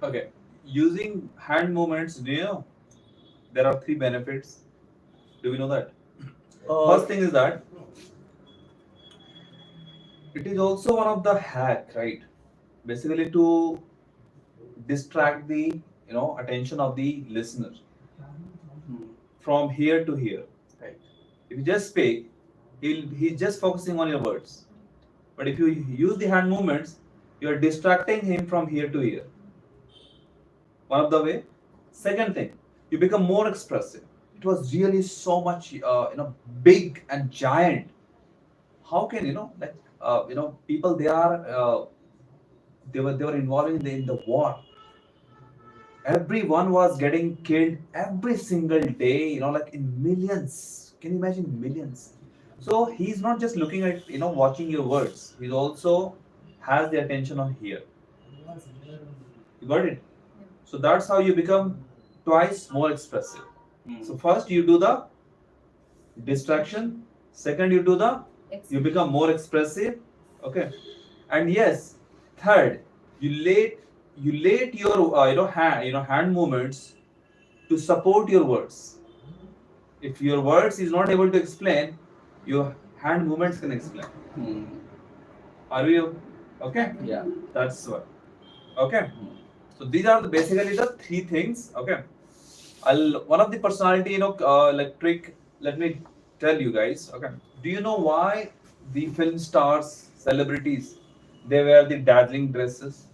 Okay, using hand movements, do you know there are 3 benefits? Do we know that? First thing is that it is also one of the hack, right? Basically to distract the attention of the listener from here to here. Right. If you just speak, he's just focusing on your words. But if you use the hand movements, you are distracting him from here to here. One of the way. Second thing, you become more expressive. It was really so much, big and giant. How can people they were involved in the war. Everyone was getting killed every single day. Like in millions. Can you imagine millions? So he's not just looking at watching your words. He also has the attention on here. You got it? So that's how you become twice more expressive. So first you do the distraction. Second you do the you become more expressive. Okay. And yes, third you late your hand movements to support your words. If your words is not able to explain, your hand movements can explain. Are you okay? Yeah. That's what. Okay. So these are basically the three things. Okay. One of the personality like trick. Let me tell you guys. Okay. Do you know why the film stars, celebrities, they wear the dazzling dresses?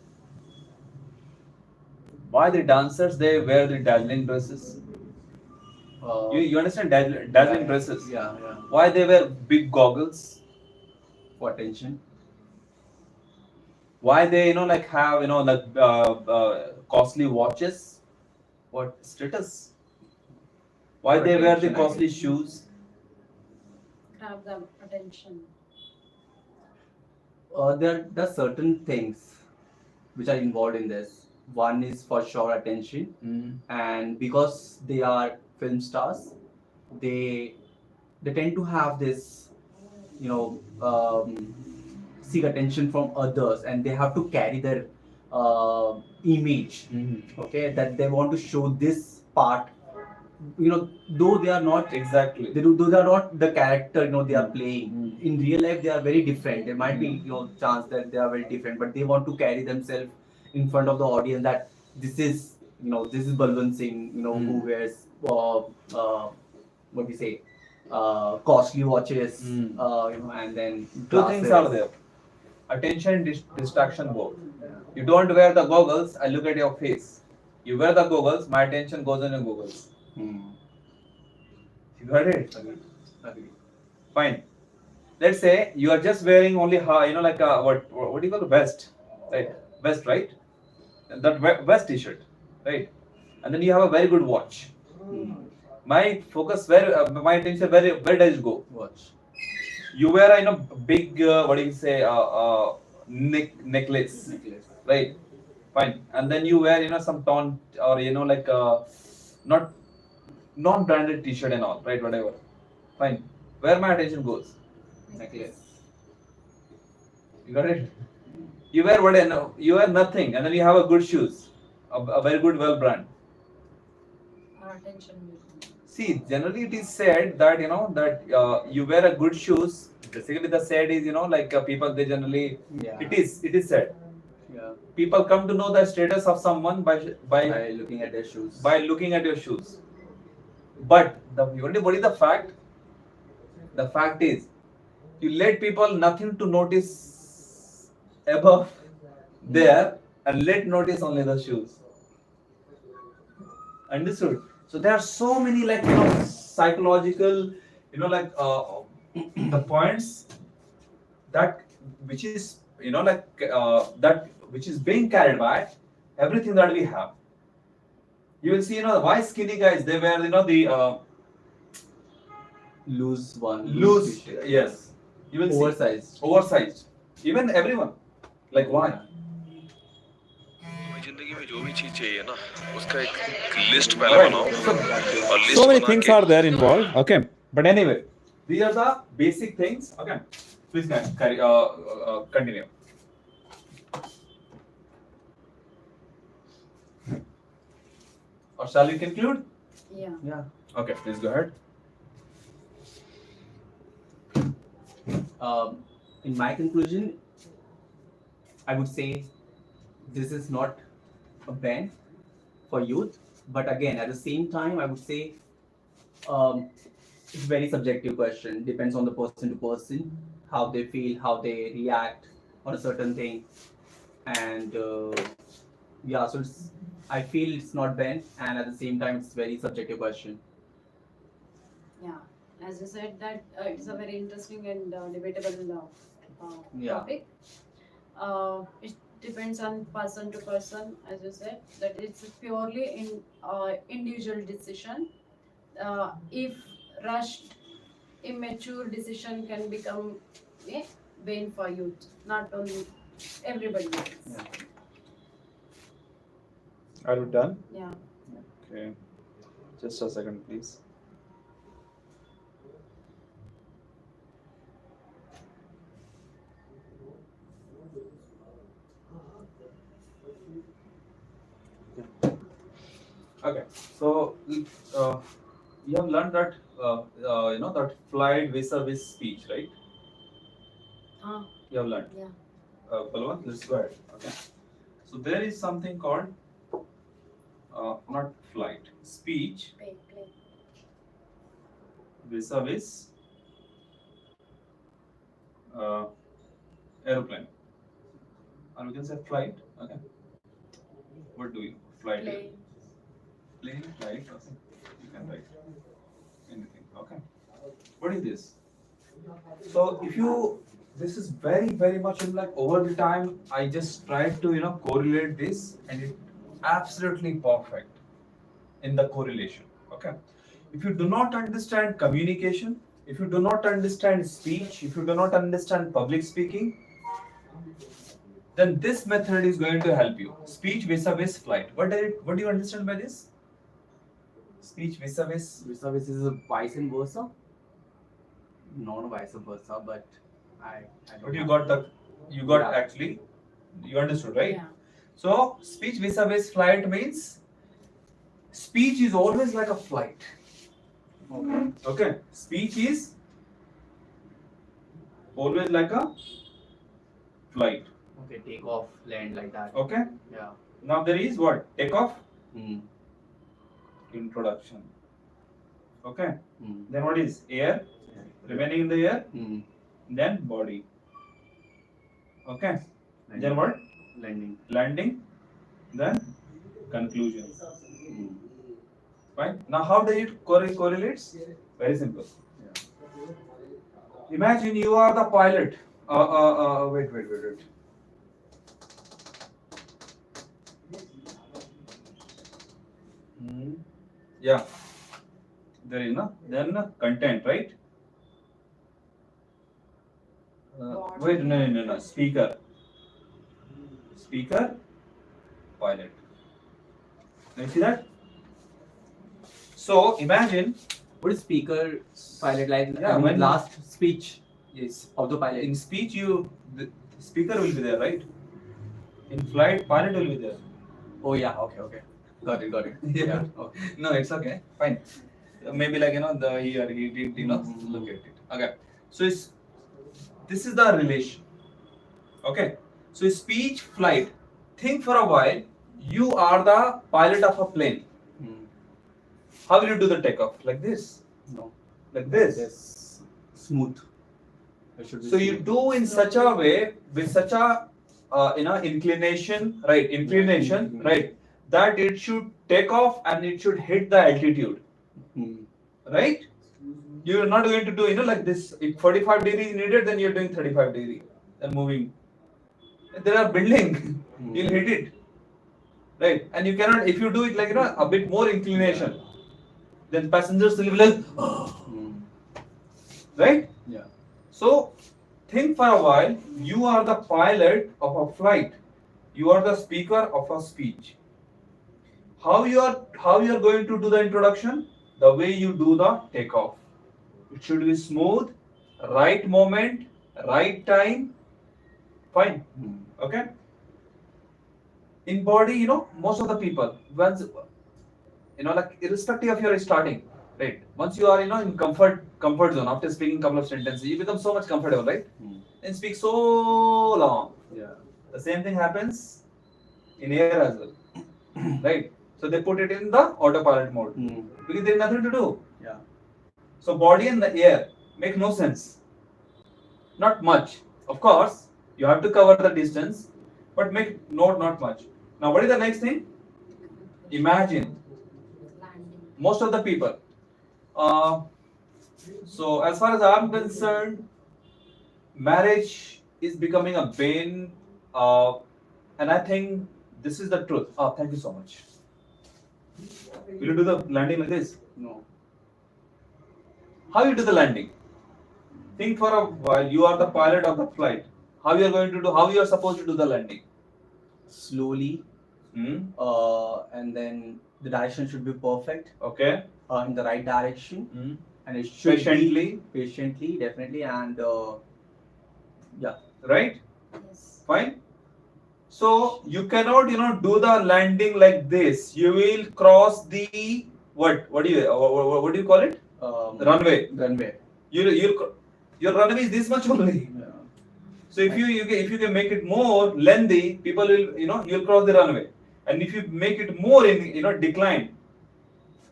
Why the dancers they wear the dazzling dresses? You understand dazzling dresses? Yeah, yeah. Why they wear big goggles? For attention. Why they like have like costly watches? What status? Why For they wear the attention, I costly guess. shoes? Grab the attention. There are certain things which are involved in this. One is for sure attention, and because they are film stars, they they tend to have this, you know, seek attention from others, and they have to carry their image. Okay, that they want to show this part. Though they are not Exactly. those are not the character they are playing. Mm. In real life they are very different. There might be chance that they are very different, but they want to carry themselves in front of the audience that this is Balwant Singh, who wears what we say, costly watches, and then Two things are there. Attention and distraction both. You don't wear the goggles, I look at your face. You wear the goggles, my attention goes on your goggles. You got it? Agreed. Fine. Let's say you are just wearing only like a what do you call the vest, right? Vest, right? That vest t-shirt, right? And then you have a very good watch. My focus my attention where does it go? Watch. You wear a big what do you say necklace, right? Fine. And then you wear some torn or like not non-branded t-shirt and all, right? Whatever. Fine. Where my attention goes? Necklace. You got it? You wear what? You wear nothing, and then you have a good shoes, a very good well brand. Our attention will come. See, generally it is said that that you wear a good shoes. Basically, the said is like people they generally Yeah. it is said. Yeah. People come to know the status of someone by By looking at their shoes. by looking at your shoes. But what is the fact? The fact is, you let people nothing to notice above there and let notice only the shoes. Understood? So there are so many like psychological, like the points that which is that which is being carried by everything that we have. You will see why skinny guys they wear the Loose one. loose, t-shirt. yes, you will see Oversized. oversized, even everyone, like why? जिंदगी में जो भी चीज चाहिए ना उसका एक list पहले बनाओ और लिस्ट So many बना things के are there involved. Okay, but anyway, these are the basic things. Okay, please continue. Or shall we conclude? Yeah. Yeah. Okay, please go ahead. In my conclusion, I would say this is not a ban for youth, but again, at the same time, I would say it's a very subjective question. Depends on the person to person, how they feel, how they react on a certain thing, and Yeah, so I feel it's not bent, and at the same time, it's very subjective question. Yeah, as you said that it's a very interesting and debatable Yeah. topic. It depends on person to person, as you said, that it's purely individual decision. If rushed, immature decision can become a bane for youth, not only everybody else. Yeah. Are you done? Yeah. Okay. Just a second, please. Okay. So you have learned that that flight vis-a-vis speech, right? You have learned. Yeah. Palwan, let's go ahead. Okay. So there is something called not flight, speech Play. vis-a-vis uh, aeroplane, or we can say flight. Okay. What do you flight? Play. Plane, flight. Okay. You can write anything. Okay. What is this? So if you, this is very much in like over the time. I just tried to correlate this, and it absolutely perfect in the correlation. Okay. If you do not understand communication, if you do not understand speech, if you do not understand public speaking, then this method is going to help you. Speech vis-a-vis flight. What do you understand by this? Speech vis-a-vis. Vis-a-vis is a vice and versa. Not a vice versa, but I don't But you have- got Yeah. actually, you understood, right? Yeah. So speech vis-a-vis flight means speech is always like a flight. Okay. Okay. Speech is always like a flight. Okay, take off, land like that. Okay. Yeah. Now there is what? Takeoff, Mm. introduction. Okay. Mm. Then what is air? Remaining in the air. Mm. Then body. Okay. Landing. Then what? Landing. Landing. Then conclusion. Mm. Fine. Now how does it correlates? Very simple. Yeah. Imagine you are the pilot. Wait. Yeah. There is then content, right? Wait, no. Speaker, pilot. Can you see that? So imagine, What is speaker pilot like? Yeah, I mean, when- last speech yes, of the pilot. in speech the speaker will be there, right? In flight, pilot will be there. Oh yeah. Okay. Got it. Yeah. Okay. No, it's okay. Fine. Maybe like the here he did look at it. Okay. So this is the relation. Okay. So speech, flight. Think for a while. You are the pilot of a plane. Mm. How will you do the takeoff? Like this. No. Like this. Yes. Smooth. It should be So you smooth. do in such a way with such a inclination, right? Inclination, right? That it should take off and it should hit the altitude, Mm. right? You're not going to do like this. If 45 degrees needed, then you're doing 35 degree and moving. There are building, you'll hit it, right? And you cannot, if you do it like a bit more inclination, then passengers will be like, Mm. right? Yeah. So think for a while. You are the pilot of a flight. You are the speaker of a speech. How you are going to do the introduction? The way you do the takeoff. It should be smooth, right moment, right time. Fine. Mm. Okay. In body, most of the people, once like irrespective of your starting, right? Once you are in comfort zone after speaking couple of sentences, you become so much comfortable, right? Mm. And speak so long. Yeah. The same thing happens in air as well, right? So they put it in the autopilot mode Mm. because there is nothing to do. Yeah. So body and the air make no sense. Not much. Of course, you have to cover the distance, but make not much. Now, what is the next thing? Imagine most of the people. Uh, so, as far as I'm concerned, marriage is becoming a bane, and I think this is the truth. Oh, thank you so much. Will you do the landing like this? No. How you do the landing? Think for a while. You are the pilot of the flight. How you are going to do? How you are supposed to do the landing? Slowly, Hmm? and then the direction should be perfect, Okay. in the right direction, Hmm? and it should Patiently. be patiently, definitely, and yeah. Right? Yes. Fine. So you cannot, do the landing like this. You will cross the what? What do you call it? Runway. Runway. Your runway is this much only. Yeah. So if you can make it more lengthy, people will you'll cross the runway. And if you make it more in decline,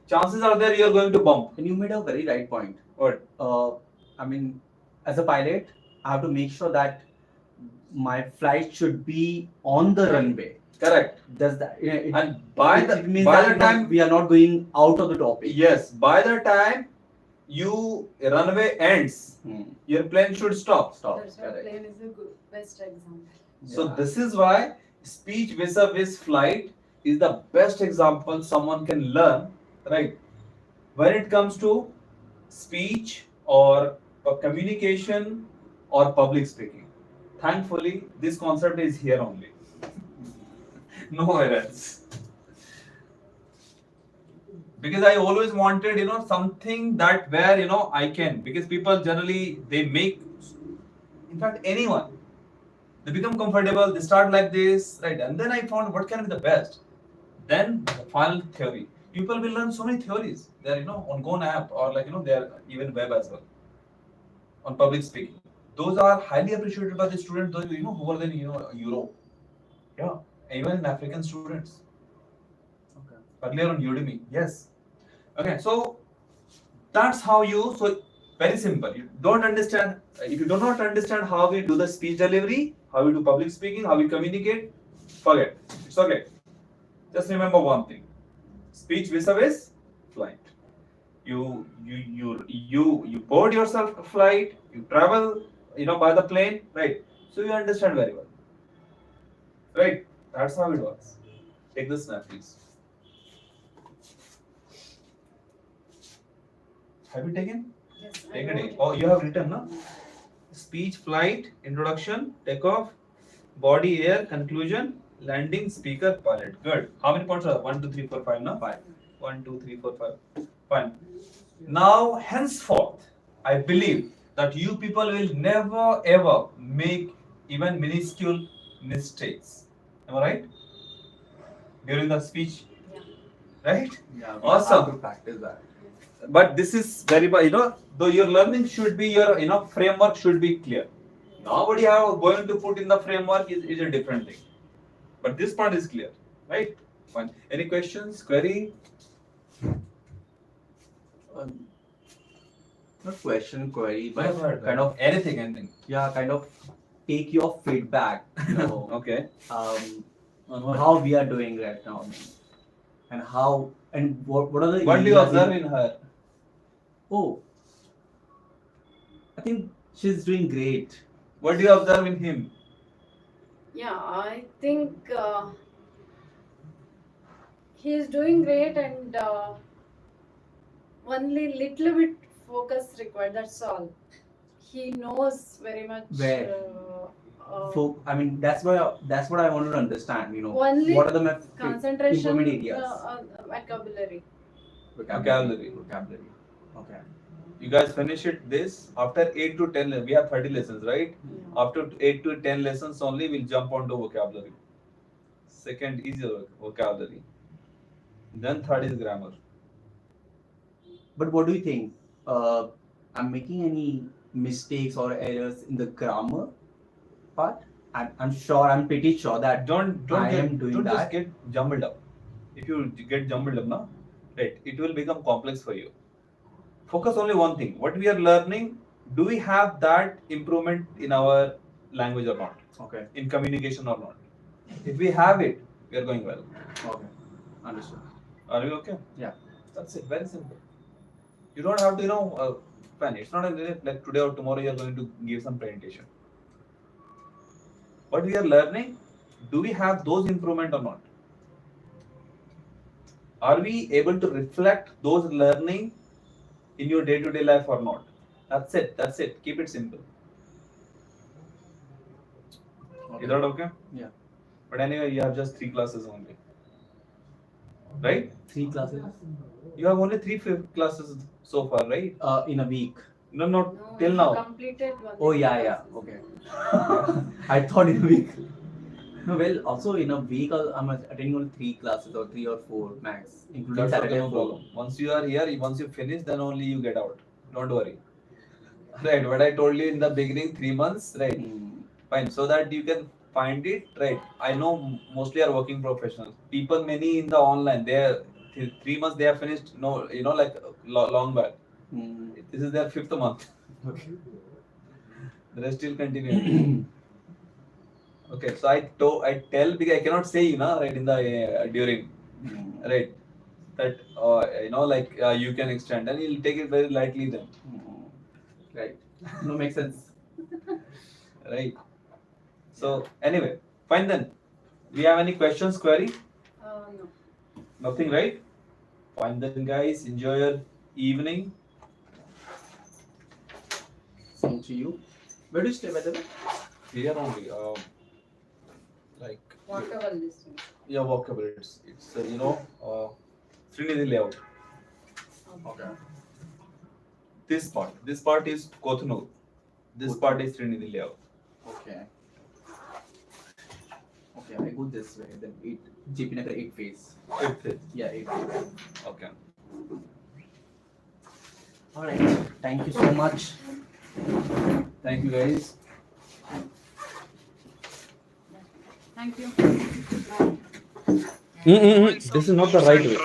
chances are there you are going to bump. And you made a very right point. What? I mean, as a pilot, I have to make sure that my flight should be on the runway. Correct. Does that? And by the time time we are not going out of the topic. yes, by the time runway ends, your plane should stop. That's why Correct. plane is a good, best example. So Yeah. this is why speech vis-a-vis flight is the best example someone can learn, right? When it comes to speech or communication or public speaking. Thankfully, this concept is here only. Nowhere else. Because I always wanted, something that where, I can. Because people generally, they make, in fact, anyone, they become comfortable, they start like this, right? And then I found what can be the best. Then the final theory. People will learn so many theories. They're, on Go app or they're even web as well. On public speaking. Those are highly appreciated by the students, those, who are in, Europe. Yeah. Even in African students. Okay. Earlier on Udemy. Yes. Okay, so that's how so very simple. You don't understand, if you do not understand how we do the speech delivery, how we do public speaking, how we communicate, forget. It's okay. Just remember one thing. Speech vis-a-vis flight. You board yourself a flight, you travel, by the plane, right? So you understand very well. Right? That's how it works. Take the snap, please. Have you taken? Yes. Take it. Oh, you have written, no? Speech, flight, introduction, takeoff, body, air, conclusion, landing, speaker, pilot. Good. How many points are there? 1, 2, 3, 4, 5, no? 5. 1, 2, 3, 4, 5. Fine. Now, henceforth, I believe that you people will never ever make even minuscule mistakes. Am I right? During the speech, Yeah. right? Yeah. Awesome. Have to practice that. But this is very, though your learning should be your, framework should be clear. Now, what you are going to put in the framework is a different thing. But this part is clear, right? Fine. Any questions, query? Not question, query, but Right. kind of anything. kind of take your feedback. Okay. How we are doing right now, and how and what are the What do you areas observe in her? Oh, I think she's doing great. What do you observe in him? Yeah, I think he's doing great, and only little bit focus required. That's all. He knows very much. Where? I mean, that's what I wanted to understand. Only what are the concentration improvement areas? vocabulary. Vocabulary. Okay. You guys finish it this after 8 to 10. We have 30 lessons, right? Yeah. After 8 to 10 lessons only, we'll jump onto vocabulary. Second is your vocabulary. Then third is grammar. But what do you think? I'm making any mistakes or errors in the grammar part? I'm pretty sure that Don't doing just that. get jumbled up. If you get jumbled up now, right, it will become complex for you. Focus only one thing. What we are learning, do we have that improvement in our language or not? Okay. In communication or not? If we have it, we are going well. Okay, understood. Are we okay? Yeah. That's it. Very simple. You don't have to, plan. It's not like today or tomorrow you are going to give some presentation. What we are learning, do we have those improvement or not? Are we able to reflect those learning in your day-to-day life or not? That's it. That's it. Keep it simple. Is that okay? Yeah. But anyway, you have just 3 classes only. Right? 3 classes? You have only 3 classes so far, right? In a week. No, not No, till you now. completed one. Oh yeah. Okay. I thought in a week. No, well, also in a week I'm attending only 3 classes or 3 or 4 max, including That's okay, Saturday no 4. problem. Once you are here, once you finish, then only you get out. Don't worry. Right, what I told you in the beginning, 3 months, right? Fine, so that you can find it, right? I know mostly are working professionals. People, many in the online, they are 3 months they have finished. No, like long back. This is their 5th month. Okay. They are still continuing. Okay, so I tell because I cannot say right in the during right that you can extend and you'll take it very lightly then. Right. No, makes sense. Right. So anyway, fine then. We have any questions, query? No. Nothing, right? Fine then, guys. Enjoy your evening. Same to you. Where do you stay, by the way? Here only. Like Walkable distance. yeah, walkable. It's Trinity layout. Okay. This part is Kothunur. This part is Trinity layout. Okay. Okay, I go this way. Then 8 JP Nagar 8 phase. 5th phase. Yeah, 8 phase. Okay. Alright. Thank you so much. Thank you, guys. Thank you. This is not the right way.